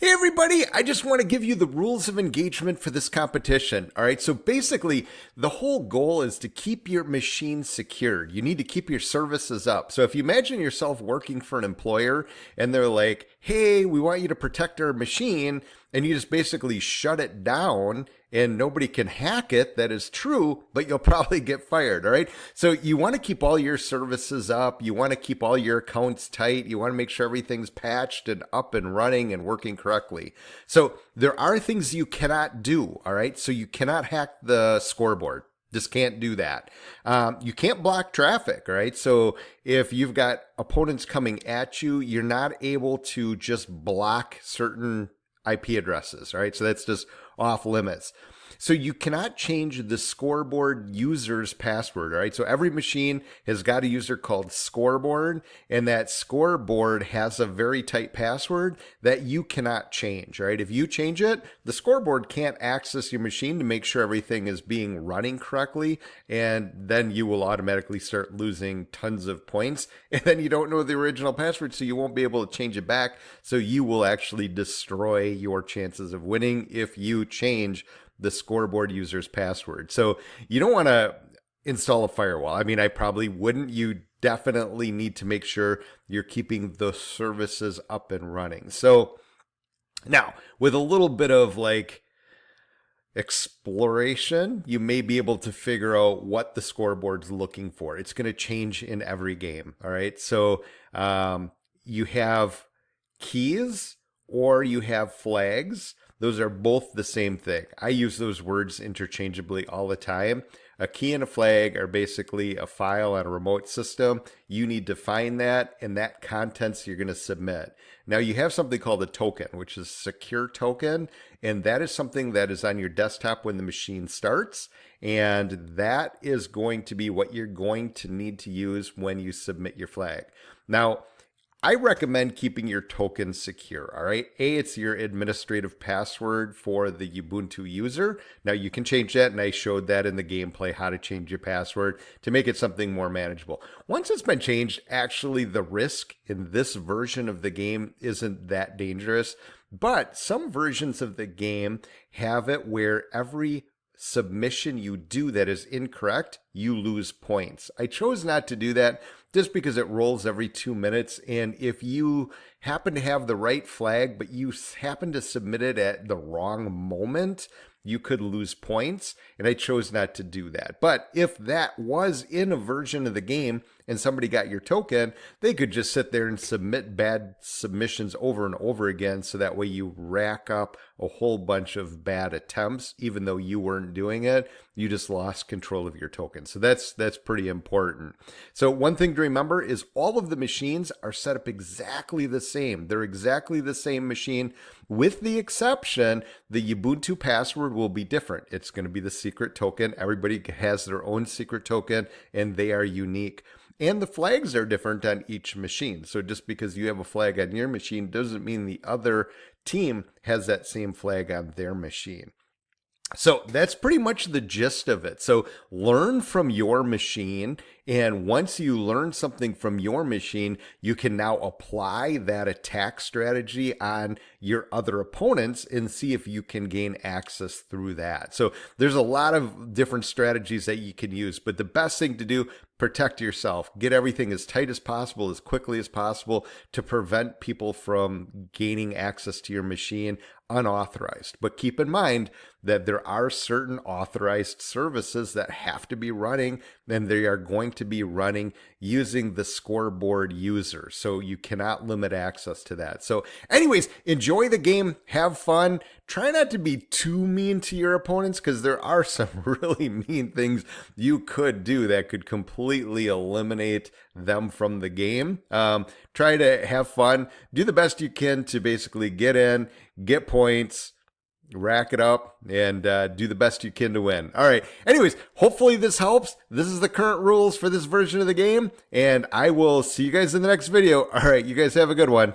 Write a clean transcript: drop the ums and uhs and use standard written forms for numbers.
Hey everybody, I just want to give you the rules of engagement for this competition. All right, so basically, the whole goal is to keep your machine secured. You need to keep your services up. So if you imagine yourself working for an employer and they're like, hey, we want you to protect our machine, and you just basically shut it down and nobody can hack it, that is true, but you'll probably get fired. All right. So you want to keep all your services up. You want to keep all your accounts tight. You want to make sure everything's patched and up and running and working correctly. So there are things you cannot do. All right. So you cannot hack the scoreboard. Just can't do that. You can't block traffic, right? So if you've got opponents coming at you, you're not able to just block certain IP addresses, right? So that's just off limits. So you cannot change the scoreboard user's password, all right? So every machine has got a user called scoreboard, and that scoreboard has a very tight password that you cannot change, right? If you change it, the scoreboard can't access your machine to make sure everything is being running correctly, and then you will automatically start losing tons of points, and then you don't know the original password, so you won't be able to change it back, so you will actually destroy your chances of winning if you change the scoreboard user's password. So you don't want to install a firewall. I mean, I probably wouldn't. You definitely need to make sure you're keeping the services up and running. So now, with a little bit of like exploration, you may be able to figure out what the scoreboard's looking for. It's going to change in every game. All right. So you have keys or you have flags. Those are both the same thing. I use those words interchangeably all the time. A key and a flag are basically a file on a remote system. You need to find that, and that contents you're going to submit. Now you have something called a token, which is a secure token, and that is something that is on your desktop when the machine starts, and that is going to be what you're going to need to use when you submit your flag. Now, I recommend keeping your token secure, all right? It's your administrative password for the Ubuntu user. Now, you can change that, and I showed that in the gameplay, how to change your password to make it something more manageable. Once it's been changed, actually, the risk in this version of the game isn't that dangerous, but some versions of the game have it where every submission you do that is incorrect, you lose points. I chose not to do that just because it rolls every 2 minutes, and if you happen to have the right flag but you happen to submit it at the wrong moment, you could lose points, and I chose not to do that. But if that was in a version of the game and somebody got your token, they could just sit there and submit bad submissions over and over again, so that way you rack up a whole bunch of bad attempts even though you weren't doing it. You just lost control of your token. So that's pretty important. So one thing to remember is all of the machines are set up exactly the same. They're exactly the same machine, with the exception the Ubuntu password will be different. It's going to be the secret token. Everybody has their own secret token, and they are unique. And the flags are different on each machine. So just because you have a flag on your machine doesn't mean the other team has that same flag on their machine. So that's pretty much the gist of it. So learn from your machine, and once you learn something from your machine, you can now apply that attack strategy on your other opponents and see if you can gain access through that. So there's a lot of different strategies that you can use, but the best thing to do, protect yourself. Get everything as tight as possible, as quickly as possible, to prevent people from gaining access to your machine unauthorized. But keep in mind that there are certain authorized services that have to be running, and they are going to be running using the scoreboard user. So you cannot limit access to that. So anyways, enjoy the game, have fun. Try not to be too mean to your opponents, because there are some really mean things you could do that could completely eliminate them from the game. Try to have fun. Do the best you can to basically get in, get points, rack it up, and do the best you can to win. All right. Anyways, hopefully this helps. This is the current rules for this version of the game, and I will see you guys in the next video. All right. You guys have a good one.